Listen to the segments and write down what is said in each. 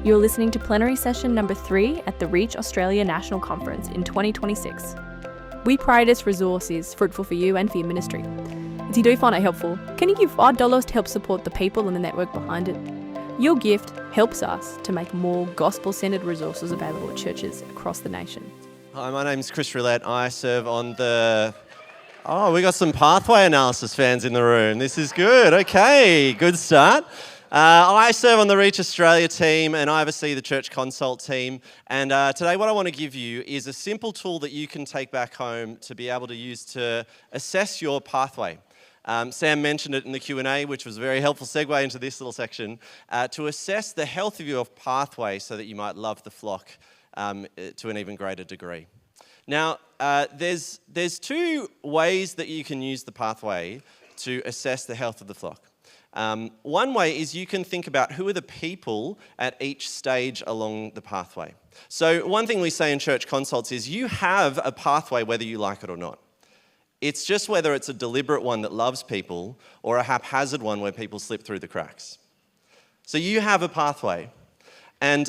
You're listening to Plenary Session number 3 at the Reach Australia National Conference in 2026. We prioritise resources fruitful for you and for your ministry. If you do find it helpful, can you give $5 to help support the people and the network behind it? Your gift helps us to make more gospel-centred resources available at churches across the nation. Hi, my name's Chris Rooleht. I serve on the... Oh, we got some pathway analysis fans in the room. This is good. Okay, good start. I serve on the Reach Australia team and I oversee the Church Consult team. And today what I want to give you is a simple tool that you can take back home to be able to use to assess your pathway. Sam mentioned it in the Q&A, which was a very helpful segue into this little section, to assess the health of your pathway so that you might love the flock to an even greater degree. Now, there's two ways that you can use the pathway to assess the health of the flock. One way is you can think about who are the people at each stage along the pathway. So one thing we say in Church Consults is you have a pathway whether you like it or not. It's just whether it's a deliberate one that loves people or a haphazard one where people slip through the cracks. So you have a pathway. And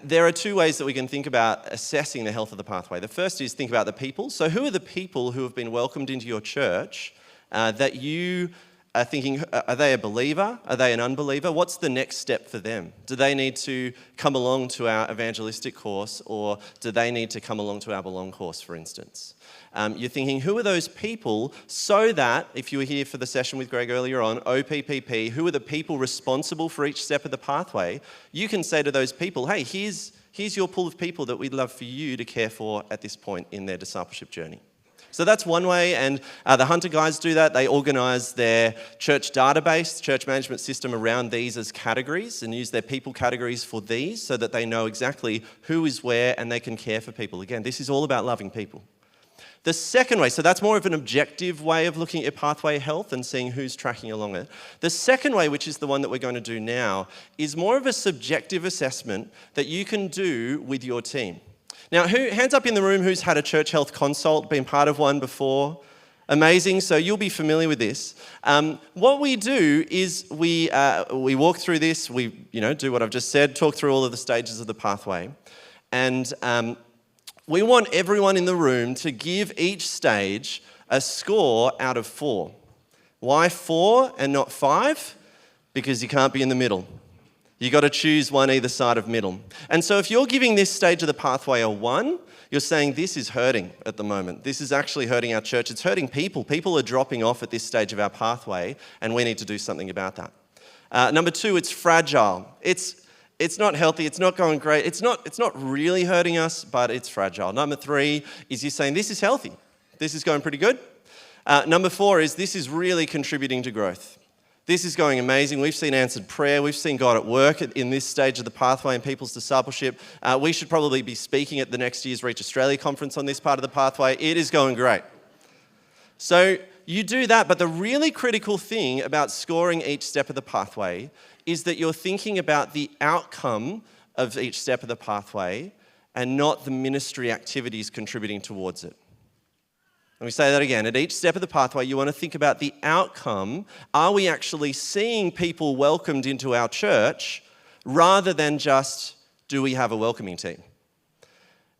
there are two ways that we can think about assessing the health of the pathway. The first is think about the people. So who are the people who have been welcomed into your church that you are thinking, are they a believer? Are they an unbeliever? What's the next step for them? Do they need to come along to our evangelistic course, or do they need to come along to our Belong course, for instance? You're thinking, who are those people, so that, if you were here for the session with Greg earlier on, OPPP, who are the people responsible for each step of the pathway? You can say to those people, hey, here's your pool of people that we'd love for you to care for at this point in their discipleship journey. So that's one way, and the Hunter guys do that. They organise their church database, church management system around these as categories and use their people categories for these so that they know exactly who is where and they can care for people. Again, this is all about loving people. The second way, so that's more of an objective way of looking at your pathway health and seeing who's tracking along it. The second way, which is the one that we're going to do now, is more of a subjective assessment that you can do with your team. Now, hands up in the room who's had a church health consult, been part of one before? Amazing, so you'll be familiar with this. What we do is we walk through this, we do what I've just said, talk through all of the stages of the pathway, and we want everyone in the room to give each stage a score out of 4. Why 4 and not 5? Because you can't be in the middle. You've got to choose one either side of middle. And so if you're giving this stage of the pathway a 1, you're saying this is hurting at the moment. This is actually hurting our church. It's hurting people. People are dropping off at this stage of our pathway, and we need to do something about that. Number 2, it's fragile. It's not healthy, it's not going great, it's not really hurting us, but it's fragile. Number 3 is you're saying this is healthy, this is going pretty good. Number 4 is this is really contributing to growth. This is going amazing. We've seen answered prayer. We've seen God at work in this stage of the pathway in people's discipleship. We should probably be speaking at the next year's Reach Australia conference on this part of the pathway. It is going great. So you do that, but the really critical thing about scoring each step of the pathway is that you're thinking about the outcome of each step of the pathway and not the ministry activities contributing towards it. Let me say that again. At each step of the pathway, you want to think about the outcome. Are we actually seeing people welcomed into our church rather than just, do we have a welcoming team?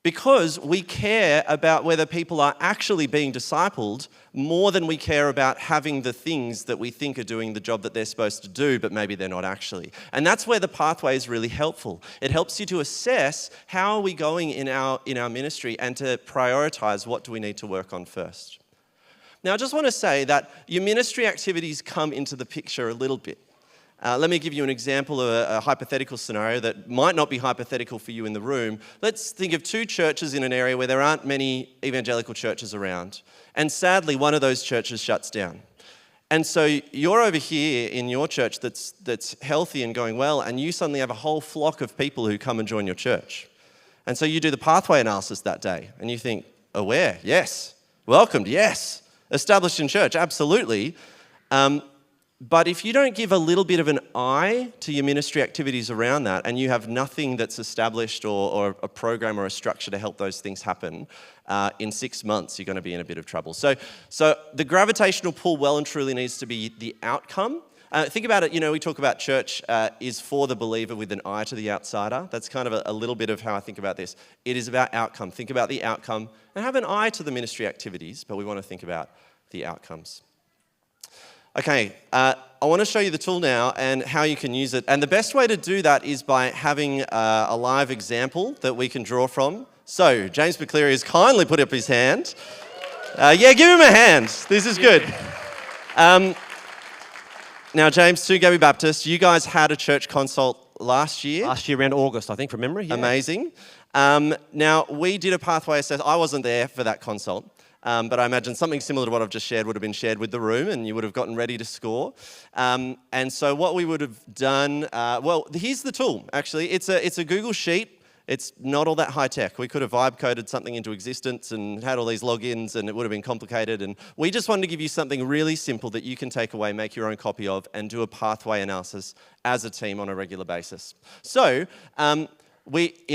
Because we care about whether people are actually being discipled more than we care about having the things that we think are doing the job that they're supposed to do, but maybe they're not actually. And that's where the pathway is really helpful. It helps you to assess how are we going in our ministry and to prioritise what do we need to work on first. Now, I just want to say that your ministry activities come into the picture a little bit. Let me give you an example of a hypothetical scenario that might not be hypothetical for you in the room. Let's think of 2 churches in an area where there aren't many evangelical churches around. And sadly, one of those churches shuts down. And so you're over here in your church that's healthy and going well, and you suddenly have a whole flock of people who come and join your church. And so you do the pathway analysis that day, and you think, aware, yes. Welcomed, yes. Established in church, absolutely. But if you don't give a little bit of an eye to your ministry activities around that, and you have nothing that's established or a program or a structure to help those things happen, in 6 months you're going to be in a bit of trouble. So the gravitational pull well and truly needs to be the outcome, Think about it, we talk about church is for the believer with an eye to the outsider. That's kind of a little bit of how I think about this. It is about outcome. Think about the outcome and have an eye to the ministry activities, but we want to think about the outcomes. Okay, I want to show you the tool now and how you can use it. And the best way to do that is by having a live example that we can draw from. So, James McCleary has kindly put up his hand. Give him a hand. This is good. Now, James, to Gabby Baptist, you guys had a church consult last year. Last year around August, I think, from memory. Yeah. Amazing. Now, we did a pathway assessment. I wasn't there for that consult, but I imagine something similar to what I've just shared would have been shared with the room, and you would have gotten ready to score. And so what we would have done, here's the tool, actually. It's a Google Sheet. It's not all that high tech. We could have vibe coded something into existence and had all these logins, and it would have been complicated. And we just wanted to give you something really simple that you can take away, make your own copy of, and do a pathway analysis as a team on a regular basis. So in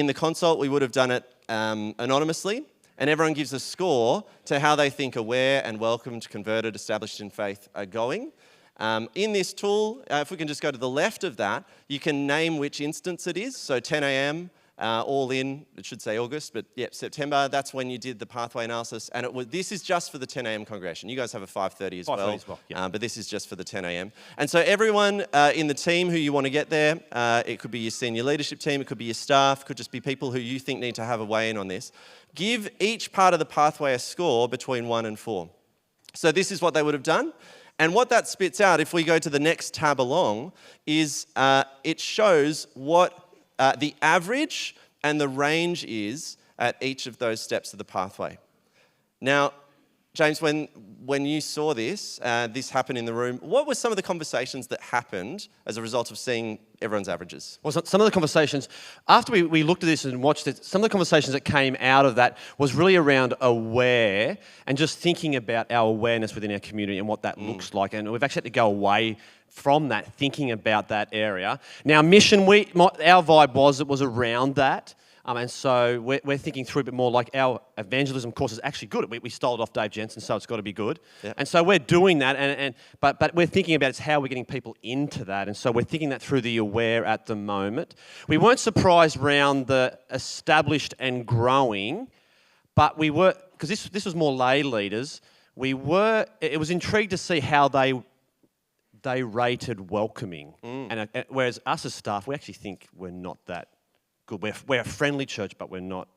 the consult, we would have done it anonymously, and everyone gives a score to how they think aware and welcomed, converted, established in faith are going. In this tool, if we can just go to the left of that, you can name which instance it is. So 10 a.m., all in, it should say August, but September, that's when you did the pathway analysis. And this is just for the 10 a.m. congregation. You guys have a 5:30 as well. Yeah. But this is just for the 10 a.m. And so everyone in the team who you want to get there, it could be your senior leadership team, it could be your staff, could just be people who you think need to have a weigh in on this. Give each part of the pathway a score between 1 and 4. So this is what they would have done. And what that spits out, if we go to the next tab along, is it shows what the average and the range is at each of those steps of the pathway. Now, James, when you saw this happen in the room, what were some of the conversations that happened as a result of seeing everyone's averages? Well, some of the conversations, after we looked at this and watched it, some of the conversations that came out of that was really around aware and just thinking about our awareness within our community and what that looks like. And we've actually had to go away from that, thinking about that area. Now, mission, our vibe was it was around that. And so we're thinking through a bit more like our evangelism course is actually good. We stole it off Dave Jensen, so it's got to be good. Yeah. And so we're doing that, but we're thinking about it's how we're getting people into that. And so we're thinking that through the aware at the moment. We weren't surprised around the established and growing, but we were, because this was more lay leaders, it was intrigued to see how they rated welcoming. And whereas us as staff, we actually think we're not that good. We're a friendly church, but we're not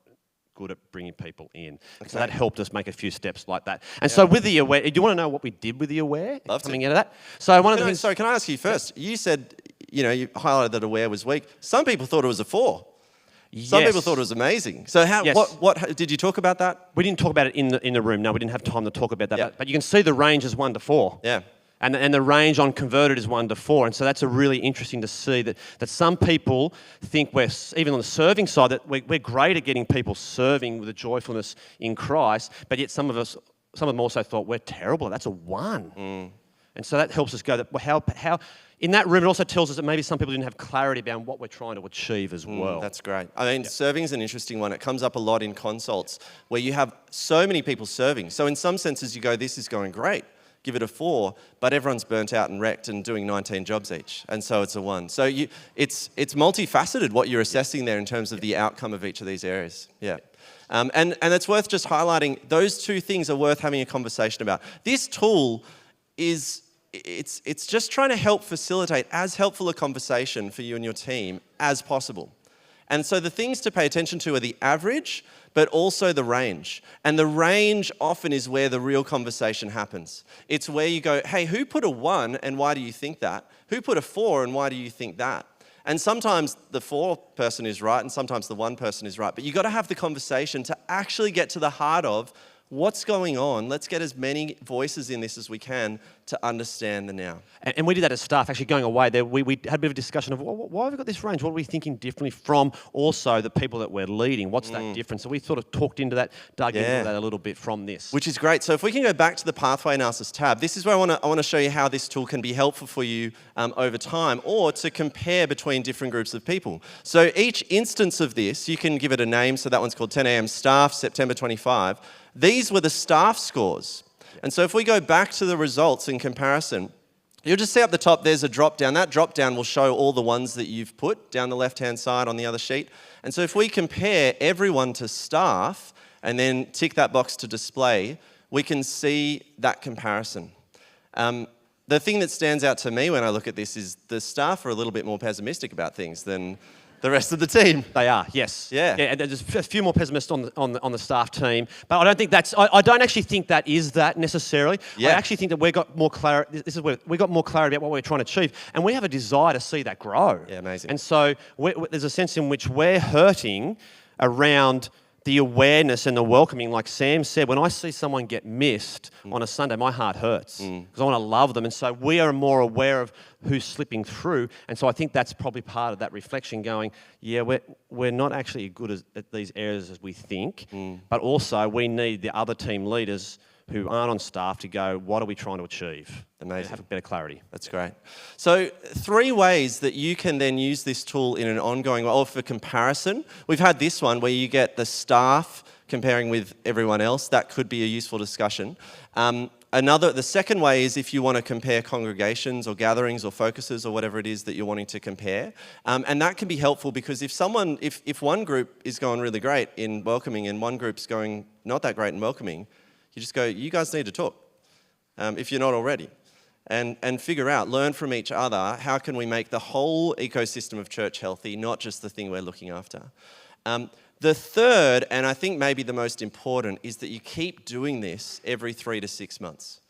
good at bringing people in. Okay. So that helped us make a few steps like that. And so with the aware, do you want to know what we did with the aware coming out of that? So one of the things. Sorry, can I ask you first? You said, you highlighted that aware was weak. Some people thought it was a 4. Yes. Some people thought it was amazing. So what did you talk about that? We didn't talk about it in the room. No, we didn't have time to talk about that. Yeah. But you can see the range is 1 to 4. Yeah. And the range on converted is 1 to 4. And so that's a really interesting to see that some people think we're, even on the serving side, that we're great at getting people serving with a joyfulness in Christ, but yet some of them also thought we're terrible. That's a 1. And so that helps us go that how in that room it also tells us that maybe some people didn't have clarity about what we're trying to achieve as well. That's great. I mean, serving is an interesting one. It comes up a lot in consults where you have so many people serving. So in some senses you go, this is going great. Give it a 4, but everyone's burnt out and wrecked and doing 19 jobs each, and so it's a 1. So it's multifaceted what you're assessing there in terms of the outcome of each of these areas. Yeah, and it's worth just highlighting those two things are worth having a conversation about. This tool it's just trying to help facilitate as helpful a conversation for you and your team as possible. And so the things to pay attention to are the average, but also the range. And the range often is where the real conversation happens. It's where you go, hey, who put a 1 and why do you think that? Who put a 4 and why do you think that? And sometimes the 4 person is right and sometimes the 1 person is right. But you've got to have the conversation to actually get to the heart of what's going on. Let's get as many voices in this as we can to understand the now. And we did that as staff, actually going away there. We had a bit of a discussion of why have we got this range? What are we thinking differently from also the people that we're leading? What's that difference? So we sort of talked into that, dug into that a little bit from this. Which is great. So if we can go back to the pathway analysis tab, this is where I want to show you how this tool can be helpful for you over time or to compare between different groups of people. So each instance of this, you can give it a name. So that one's called 10 a.m. staff, September 25. These were the staff scores. And so if we go back to the results in comparison, You'll just see up the top there's a drop down. That drop down will show all the ones that you've put down the left-hand side on the other sheet. And so if we compare everyone to staff and then tick that box to display, we can see that comparison. The thing that stands out to me when I look at this is the staff are a little bit more pessimistic about things than the rest of the team. They are, yes. Yeah. And there's a few more pessimists on the staff team, but I don't think I don't actually think that is that necessarily. Yeah. I actually think that we got more clarity. This is where we got more clarity about what we're trying to achieve, and we have a desire to see that grow. Yeah, amazing. And so there's a sense in which we're hurting around the awareness and the welcoming. Like Sam said, when I see someone get missed on a Sunday, my heart hurts because I want to love them. And so we are more aware of who's slipping through. And so I think that's probably part of that reflection going, yeah, we're not actually good at these areas as we think, but also we need the other team leaders who aren't on staff to go, what are we trying to achieve? Amazing. Have a better clarity. That's great. So 3 ways that you can then use this tool in an ongoing way, or for comparison. We've had this one where you get the staff comparing with everyone else. That could be a useful discussion. The second way is if you want to compare congregations or gatherings or focuses or whatever it is that you're wanting to compare. And that can be helpful because if one group is going really great in welcoming and one group's going not that great in welcoming, you just go, you guys need to talk, if you're not already, and figure out, learn from each other, how can we make the whole ecosystem of church healthy, not just the thing we're looking after. The third, and I think maybe the most important, is that you keep doing this every 3 to 6 months.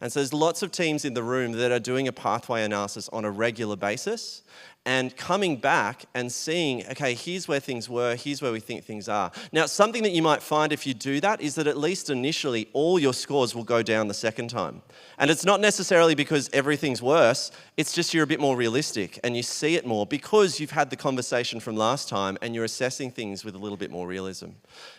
And so there's lots of teams in the room that are doing a pathway analysis on a regular basis and coming back and seeing, okay, here's where things were, here's where we think things are. Now, something that you might find if you do that is that at least initially, all your scores will go down the second time. And it's not necessarily because everything's worse, it's just you're a bit more realistic and you see it more because you've had the conversation from last time and you're assessing things with a little bit more realism.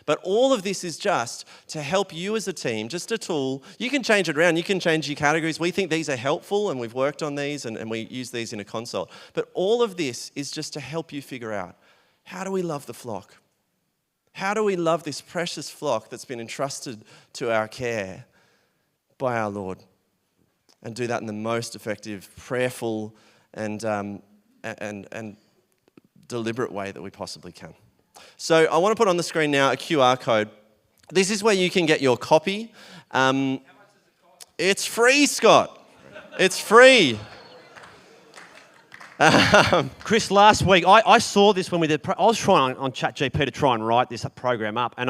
But all of this is just to help you as a team, just a tool. You can change it around, you can change your categories. We think these are helpful and we've worked on these and we use these in a consult. But all of this is just to help you figure out, how do we love the flock? How do we love this precious flock that's been entrusted to our care by our Lord? And do that in the most effective, prayerful, and deliberate way that we possibly can. So I want to put on the screen now a QR code. This is where you can get your copy. How much is it cost? It's free, Scott. It's free. Chris, last week, I saw this when we did, I was trying on ChatGPT to try and write this program up, and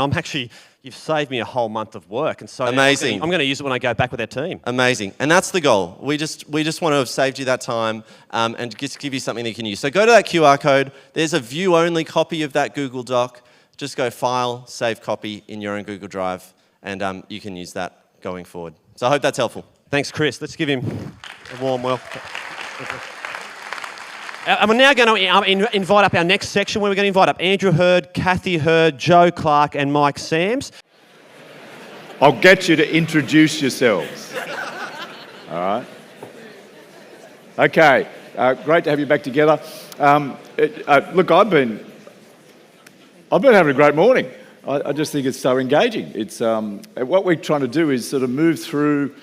you've saved me a whole month of work, and so amazing. I'm going to use it when I go back with our team. Amazing, and that's the goal. We just want to have saved you that time and just give you something that you can use. So go to that QR code. There's a view-only copy of that Google Doc. Just go File, Save Copy in your own Google Drive, and you can use that going forward. So I hope that's helpful. Thanks, Chris. Let's give him a warm welcome. And we're now going to invite up our next section where we're going to invite up Andrew Hurd, Cathie Hurd, Joe Clark and Mike Sams. I'll get you to introduce yourselves. All right. Okay, great to have you back together. Look, I've been having a great morning. I just think it's so engaging. It's what we're trying to do is sort of move through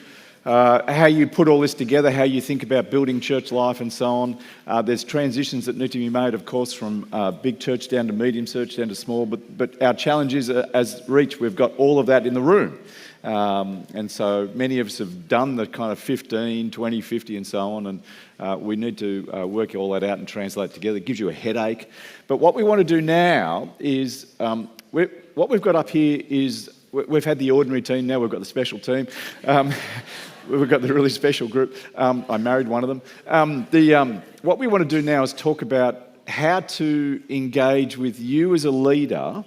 how you put all this together, how you think about building church life and so on. There's transitions that need to be made, of course, from big church down to medium church down to small, but our challenge is, as Reach, we've got all of that in the room. And so many of us have done the kind of 15, 20, 50 and so on, and we need to work all that out and translate together. It gives you a headache. But what we want to do now is, what we've got up here is, we've had the ordinary team, now we've got the special team. We've got the really special group. I married one of them. What we want to do now is talk about how to engage with you as a leader,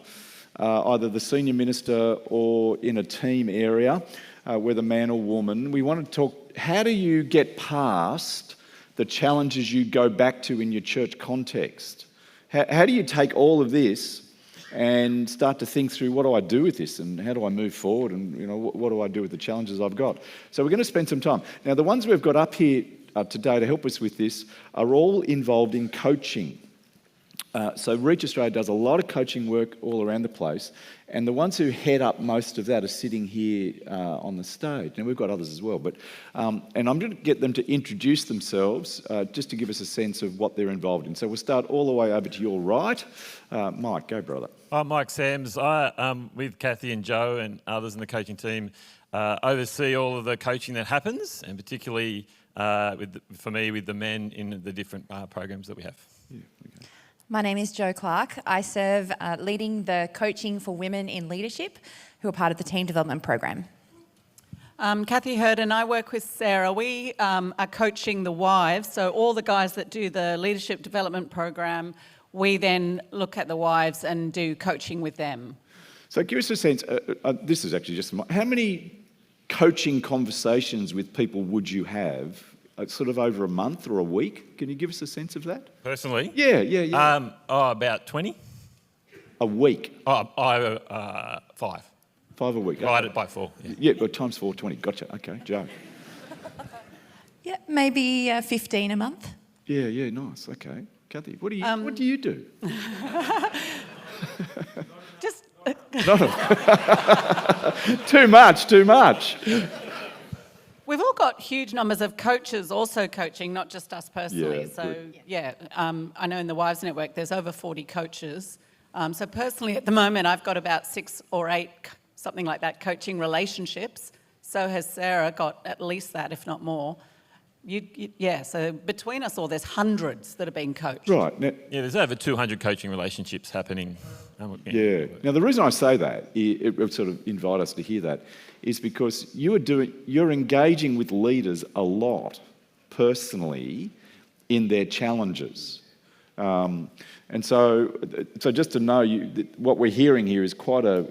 either the senior minister or in a team area, whether man or woman. We want to talk, how do you get past the challenges you go back to in your church context? How do you take all of this and start to think through, what do I do with this and how do I move forward, and what do I do with the challenges I've got? So we're going to spend some time. Now, the ones we've got up here today to help us with this are all involved in coaching. So Reach Australia does a lot of coaching work all around the place, and the ones who head up most of that are sitting here on the stage. Now, we've got others as well, but and I'm going to get them to introduce themselves just to give us a sense of what they're involved in. So we'll start all the way over to your right. Mike, go brother. I'm Mike Sams. I, with Cathie and Joe and others in the coaching team, oversee all of the coaching that happens, and particularly for me with the men in the different programs that we have. Yeah, okay. My name is Jo Clark. I serve leading the coaching for women in leadership who are part of the team development program. Cathie Hurd and I work with Sarah. We are coaching the wives, so all the guys that do the leadership development program, we then look at the wives and do coaching with them. So give us a sense, this is actually just, how many coaching conversations with people would you have sort of over a month or a week? Can you give us a sense of that? Personally? Yeah. About 20. A week? 5. 5 a week? Divided by 4. Yeah, but times 4, 20. Gotcha. Okay, Joe. Yeah, maybe 15 a month. Yeah, nice. Okay. Cathie, what do you do? Just Too much. we've all got huge numbers of coaches also coaching, not just us personally. Yeah, So I know in the Wives Network there's over 40 coaches. So personally at the moment I've got about 6 or 8, something like that, coaching relationships. So has Sarah got at least that, if not more. So between us all, there's hundreds that are being coached. Right. Now, Yeah, there's over 200 coaching relationships happening. yeah. Now, the reason I say that, it would sort of invite us to hear that, is because you're engaging with leaders a lot, personally, in their challenges. And so just to know, what we're hearing here is quite a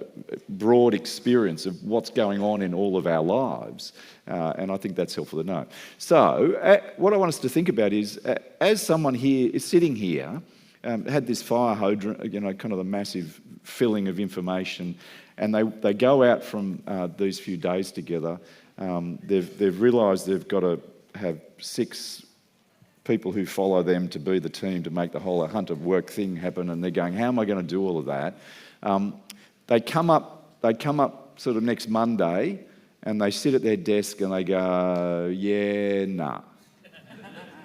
broad experience of what's going on in all of our lives, and I think that's helpful to know. So what I want us to think about is, as someone here is sitting here, had this fire hydrant, kind of the massive filling of information, and they go out from these few days together. They've realised they've got to have 6 people who follow them to be the team to make the whole hunt of work thing happen, and they're going, how am I going to do all of that? They come up sort of next Monday, and they sit at their desk and they go,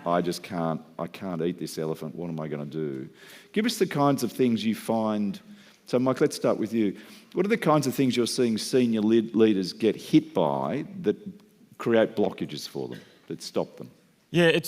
I just can't eat this elephant. What am I going to do? Give us the kinds of things you find. So Mike, let's start with you. What are the kinds of things you're seeing senior leaders get hit by that create blockages for them, that stop them? Yeah,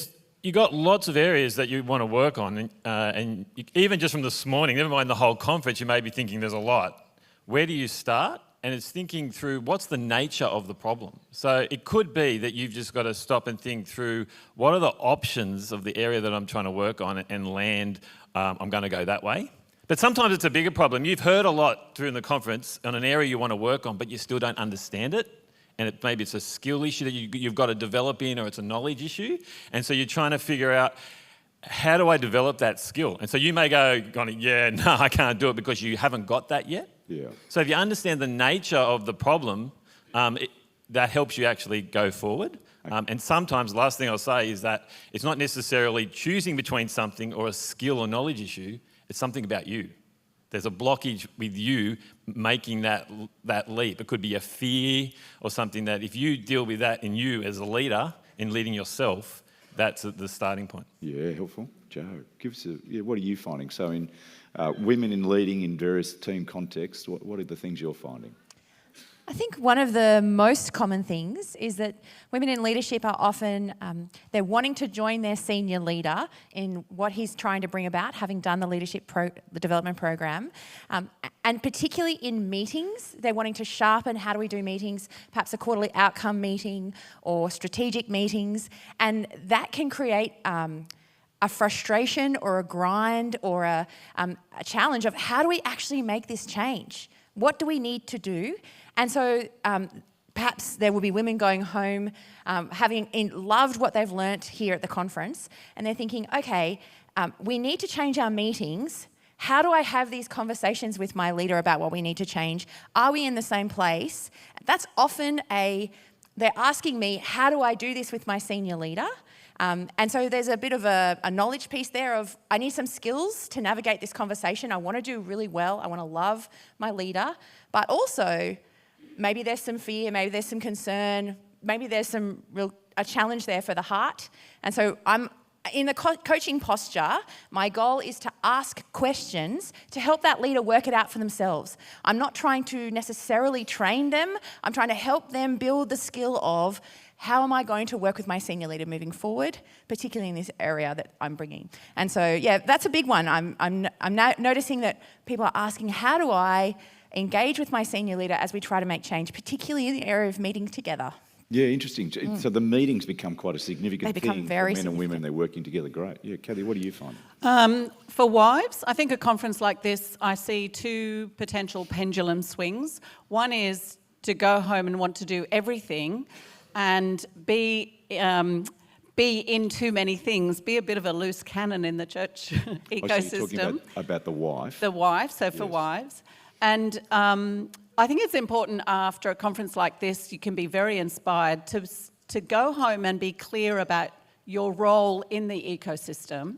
you got lots of areas that you want to work on, and even just from this morning, never mind the whole conference, you may be thinking there's a lot. Where do you start? And it's thinking through what's the nature of the problem. So it could be that you've just got to stop and think through what are the options of the area that I'm trying to work on and land, I'm going to go that way. But sometimes it's a bigger problem. You've heard a lot during the conference on an area you want to work on, but you still don't understand it. And maybe it's a skill issue that you've got to develop in, or it's a knowledge issue. And so you're trying to figure out, how do I develop that skill? And so you may go, I can't do it because you haven't got that yet. Yeah. So if you understand the nature of the problem, that helps you actually go forward. And sometimes the last thing I'll say is that it's not necessarily choosing between something or a skill or knowledge issue, it's something about you. There's a blockage with you making that leap. It could be a fear or something that if you deal with that in you as a leader, in leading yourself, that's the starting point. Yeah, helpful. Joe, give us what are you finding? So in women in leading in various team contexts, what are the things you're finding? I think one of the most common things is that women in leadership are often, they're wanting to join their senior leader in what he's trying to bring about, having done the the development program. And particularly in meetings, they're wanting to sharpen how do we do meetings, perhaps a quarterly outcome meeting or strategic meetings. And that can create a frustration or a grind or a challenge of how do we actually make this change? What do we need to do? And so perhaps there will be women going home having loved what they've learnt here at the conference, and they're thinking, okay, we need to change our meetings. How do I have these conversations with my leader about what we need to change? Are we in the same place? That's often they're asking me, how do I do this with my senior leader? And so there's a bit of a knowledge piece there of I need some skills to navigate this conversation. I want to do really well. I want to love my leader. But also, maybe there's some fear, maybe there's some concern, maybe there's a challenge there for the heart. And so I'm in the coaching posture, my goal is to ask questions to help that leader work it out for themselves. I'm not trying to necessarily train them. I'm trying to help them build the skill of how am I going to work with my senior leader moving forward, particularly in this area that I'm bringing. And so, yeah, that's a big one. I'm now noticing that people are asking, how do I engage with my senior leader as we try to make change, particularly in the area of meeting together? Yeah, interesting. So the meetings become quite a significant thing for men and women. They're working together. Great. Yeah, Cathie, what do you find? For wives, I think a conference like this, I see two potential pendulum swings. One is to go home and want to do everything and be in too many things, be a bit of a loose cannon in the church ecosystem. So you're talking about the wife. The wife, so for wives. And I think it's important after a conference like this, you can be very inspired to go home and be clear about your role in the ecosystem.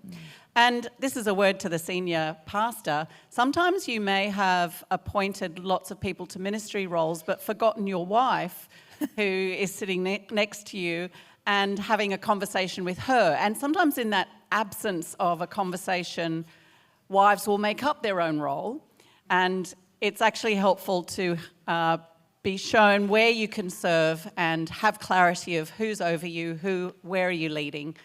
And this is a word to the senior pastor. Sometimes you may have appointed lots of people to ministry roles, but forgotten your wife who is sitting next to you and having a conversation with her. And sometimes in that absence of a conversation, wives will make up their own role. And it's actually helpful to be shown where you can serve and have clarity of who's over you, where are you leading.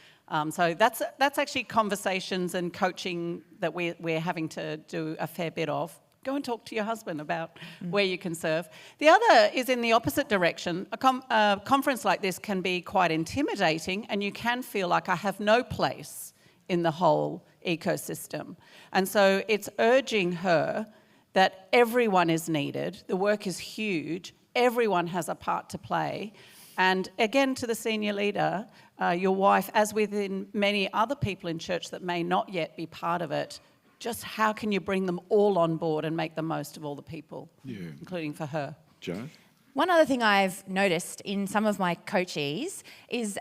So that's actually conversations and coaching that we're having to do a fair bit of. Go and talk to your husband about where you can serve. The other is in the opposite direction. A conference like this can be quite intimidating, and you can feel like I have no place in the whole ecosystem. And so it's urging her that everyone is needed, the work is huge, everyone has a part to play. And again, to the senior leader, your wife, as within many other people in church that may not yet be part of it, just how can you bring them all on board and make the most of all the people, including for her? Jo? One other thing I've noticed in some of my coachees is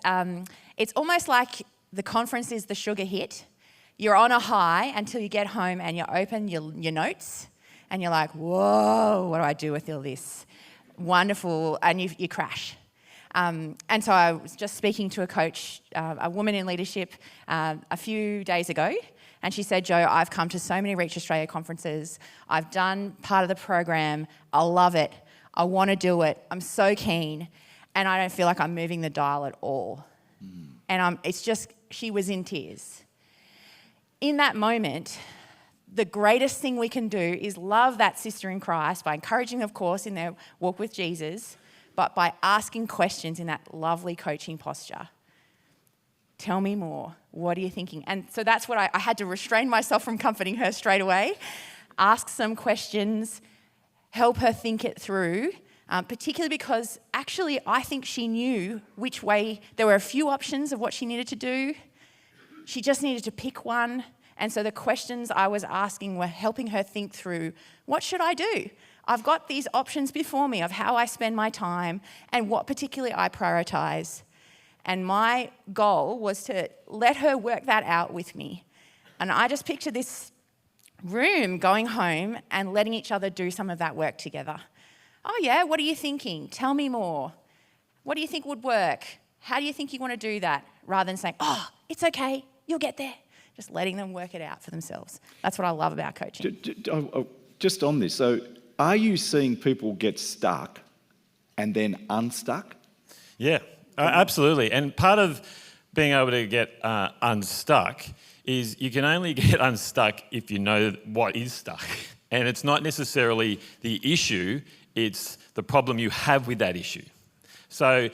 it's almost like the conference is the sugar hit. You're on a high until you get home and you open your notes and you're like, whoa, what do I do with all this? Wonderful, and you crash. And so I was just speaking to a coach, a woman in leadership, a few days ago, and she said, Jo, I've come to so many Reach Australia conferences. I've done part of the program. I love it. I want to do it. I'm so keen. And I don't feel like I'm moving the dial at all. And it's just, she was in tears. In that moment, the greatest thing we can do is love that sister in Christ by encouraging, of course, in their walk with Jesus, but by asking questions in that lovely coaching posture. Tell me more. What are you thinking? And so that's what I had to restrain myself from comforting her straight away. Ask some questions, help her think it through, particularly because actually I think she knew which way. There were a few options of what she needed to do. She just needed to pick one. And so the questions I was asking were helping her think through, what should I do? I've got these options before me of how I spend my time and what particularly I prioritise. And my goal was to let her work that out with me. And I just picture this room going home and letting each other do some of that work together. Oh yeah, what are you thinking? Tell me more. What do you think would work? How do you think you want to do that? Rather than saying, oh, it's okay, you'll get there. Just letting them work it out for themselves. That's what I love about coaching. Just on this, so are you seeing people get stuck and then unstuck? Yeah, absolutely. And part of being able to get unstuck is you can only get unstuck if you know what is stuck. And it's not necessarily the issue, it's the problem you have with that issue. So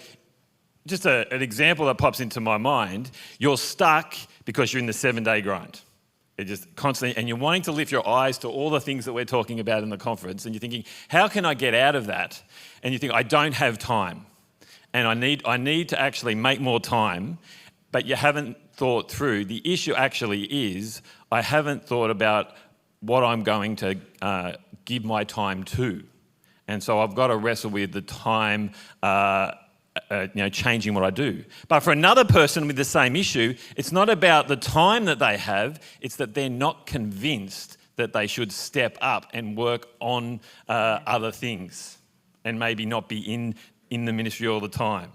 just an example that pops into my mind, you're stuck because you're in the 7-day grind. It just constantly, and you're wanting to lift your eyes to all the things that we're talking about in the conference, and you're thinking, how can I get out of that? And you think, I don't have time, and I need to actually make more time, but you haven't thought through. The issue actually is, I haven't thought about what I'm going to give my time to. And so I've got to wrestle with the time changing what I do. But for another person with the same issue, it's not about the time that they have, it's that they're not convinced that they should step up and work on other things and maybe not be in the ministry all the time.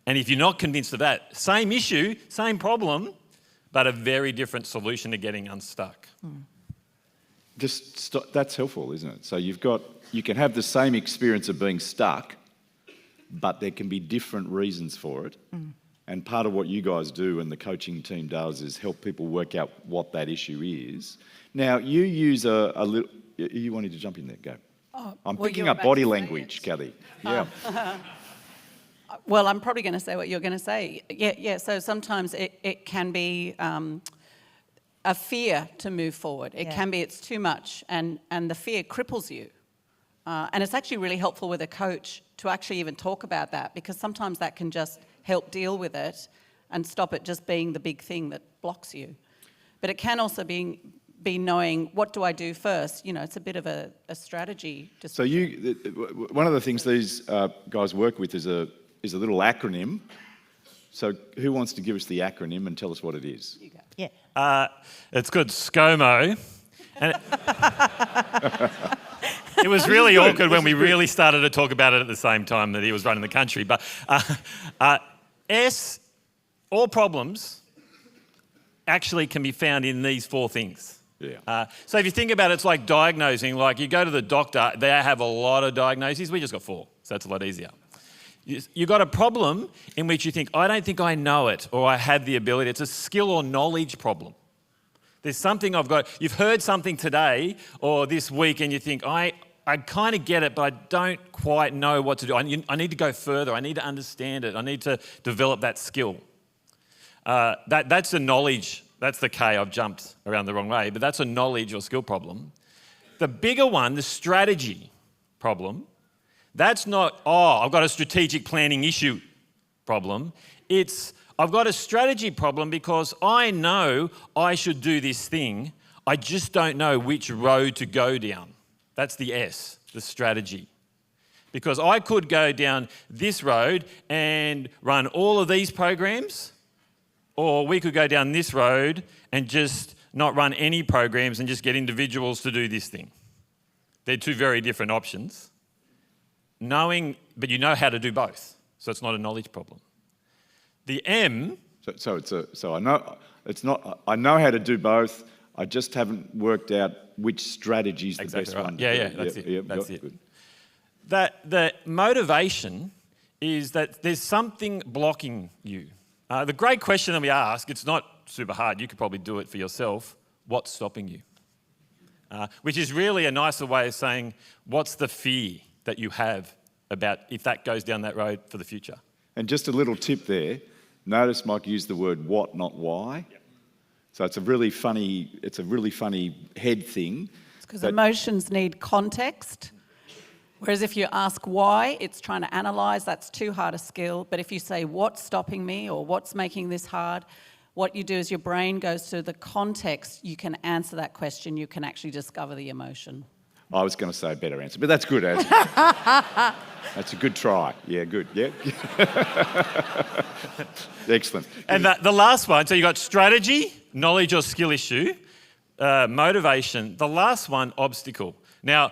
And if you're not convinced of that, same issue, same problem, but a very different solution to getting unstuck. That's helpful, isn't it? So you can have the same experience of being stuck, but there can be different reasons for it. And part of what you guys do and the coaching team does is help people work out what that issue is. Now, you use a little... You wanted to jump in there, go. I'm picking up body language, Cathie. Yeah. Well, I'm probably going to say what you're going to say. Yeah. So sometimes it can be a fear to move forward. It can be it's too much, and the fear cripples you. And it's actually really helpful with a coach to actually even talk about that, because sometimes that can just help deal with it and stop it just being the big thing that blocks you. But it can also be knowing, what do I do first? It's a bit of a strategy. So one of the things these guys work with is a little acronym. So who wants to give us the acronym and tell us what it is? You go. Yeah. It's good, ScoMo. And it was really awkward when we really started to talk about it at the same time that he was running the country. But S, all problems, actually can be found in these 4 things. Yeah. So if you think about it, it's like diagnosing. Like you go to the doctor, they have a lot of diagnoses. We just got 4, so it's a lot easier. You've got a problem in which you think, I don't think I know it or I have the ability. It's a skill or knowledge problem. There's something I've got. You've heard something today or this week and you think, I kind of get it, but I don't quite know what to do. I need to go further. I need to understand it. I need to develop that skill. That's the knowledge. That's the K. I've jumped around the wrong way, but that's a knowledge or skill problem. The bigger one, the strategy problem, that's not, I've got a strategic planning issue problem. It's, I've got a strategy problem because I know I should do this thing. I just don't know which road to go down. That's the S, the strategy. Because I could go down this road and run all of these programs, or we could go down this road and just not run any programs and just get individuals to do this thing. They're 2 very different options. But you know how to do both, so it's not a knowledge problem. The M. So I know it's not. I know how to do both. I just haven't worked out which strategy is the best one. Yeah, that's it. That's it. Good. That the motivation is that there's something blocking you. The great question that we ask, it's not super hard. You could probably do it for yourself. What's stopping you? Which is really a nicer way of saying, what's the fear that you have about if that goes down that road for the future? And just a little tip there. Notice Mike used the word what, not why. Yep. So it's a really funny head thing. It's because emotions need context. Whereas if you ask why, it's trying to analyse, that's too hard a skill. But if you say, what's stopping me or what's making this hard, what you do is your brain goes to the context, you can answer that question, you can actually discover the emotion. I was going to say a better answer, but that's good. That's a good try. Yeah, good. Yeah. Excellent. And the last one, so you got strategy, knowledge or skill issue, motivation. The last one, obstacle. Now,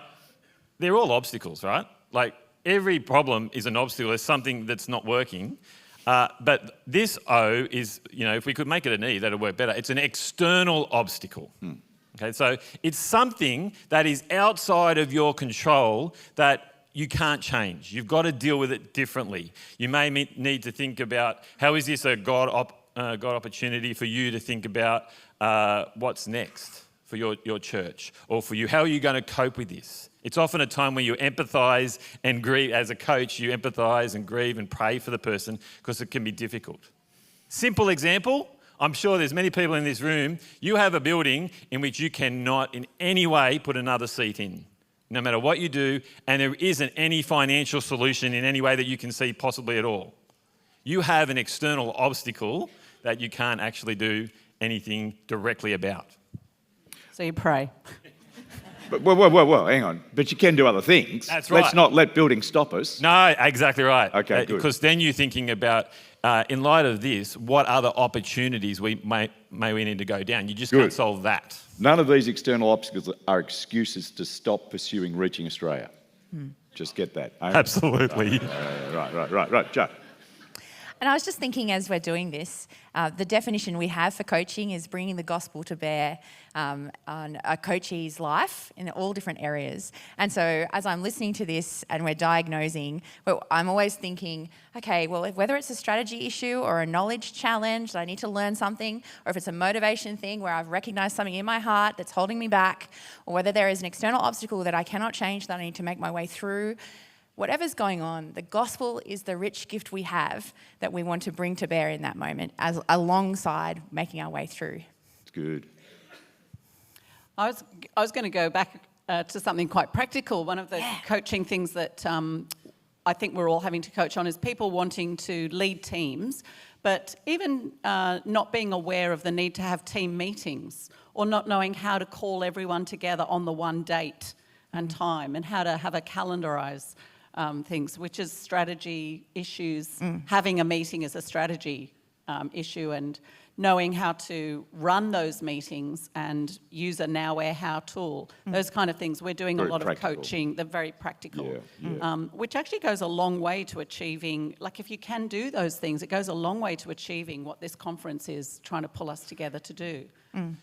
they're all obstacles, right? Like every problem is an obstacle. There's something that's not working. But this O is, if we could make it an E, that'd work better. It's an external obstacle. Okay, so it's something that is outside of your control that you can't change. You've got to deal with it differently. You may need to think about, how is this a God opportunity for you to think about what's next for your church or for you? How are you going to cope with this? It's often a time where you empathise and grieve. As a coach, you empathise and grieve and pray for the person because it can be difficult. Simple example, I'm sure there's many people in this room, you have a building in which you cannot in any way put another seat in, no matter what you do, and there isn't any financial solution in any way that you can see possibly at all. You have an external obstacle that you can't actually do anything directly about. So you pray. Well, hang on. But you can do other things. That's right. Let's not let building stop us. No, exactly right. Okay, good. Because then you're thinking about, in light of this, what other opportunities we may need to go down. You just can't solve that. None of these external obstacles are excuses to stop pursuing reaching Australia. Just get that. Absolutely. Right. Joe. And I was just thinking as we're doing this, the definition we have for coaching is bringing the gospel to bear on a coachee's life in all different areas. And so as I'm listening to this and we're diagnosing, well, I'm always thinking, okay, well, whether it's a strategy issue or a knowledge challenge that I need to learn something, or if it's a motivation thing where I've recognized something in my heart that's holding me back, or whether there is an external obstacle that I cannot change that I need to make my way through, whatever's going on, the gospel is the rich gift we have that we want to bring to bear in that moment as alongside making our way through. It's good. I was going to go back to something quite practical. One of the coaching things that I think we're all having to coach on is people wanting to lead teams, but even not being aware of the need to have team meetings, or not knowing how to call everyone together on the one date and time, and how to have a calendarise things, which is strategy issues. Having a meeting is a strategy issue, and knowing how to run those meetings and use a Nowwhere How tool, those kind of things. We're doing Very a lot practical. of coaching. They're very practical, Yeah. which actually goes a long way to achieving, like if you can do those things, it goes a long way to achieving what this conference is trying to pull us together to do. And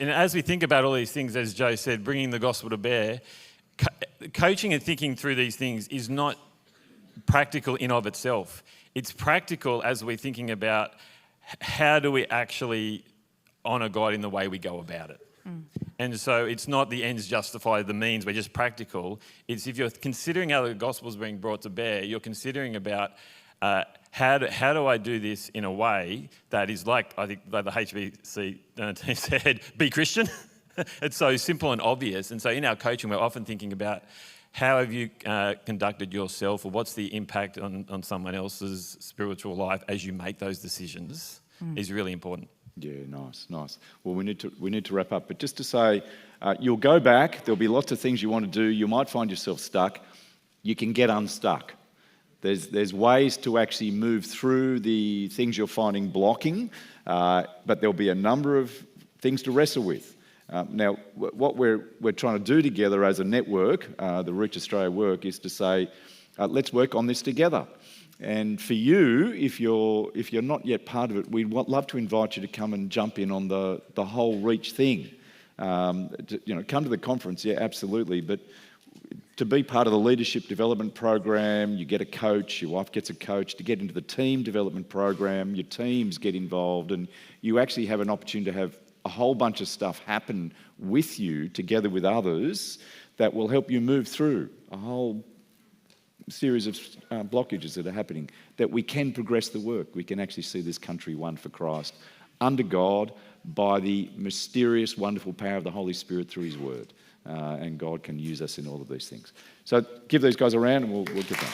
as we think about all these things, as Joe said, bringing the gospel to bear, coaching and thinking through these things is not practical in of itself. It's practical as we're thinking about how do we actually honour God in the way we go about it. And so it's not the ends justify the means, we're just practical. It's if you're considering how the gospel is being brought to bear, you're considering about how do I do this in a way that is like, I think like the HBC team said, be Christian. It's so simple and obvious. And so in our coaching, we're often thinking about how have you conducted yourself, or what's the impact on someone else's spiritual life as you make those decisions is really important. Yeah, nice. Well, we need to wrap up. But just to say, you'll go back. There'll be lots of things you want to do. You might find yourself stuck. You can get unstuck. There's ways to actually move through the things you're finding blocking, but there'll be a number of things to wrestle with. Now, what we're trying to do together as a network, the Reach Australia work, is to say, let's work on this together. And for you, if you're not yet part of it, we'd love to invite you to come and jump in on the whole Reach thing. Come to the conference, yeah, absolutely. But to be part of the leadership development program, you get a coach, your wife gets a coach. To get into the team development program, your teams get involved, and you actually have an opportunity to have a whole bunch of stuff happen with you together with others that will help you move through a whole series of blockages that are happening, that we can progress the work. We can actually see this country won for Christ under God by the mysterious, wonderful power of the Holy Spirit through His Word. And God can use us in all of these things. So give these guys a round and we'll get them.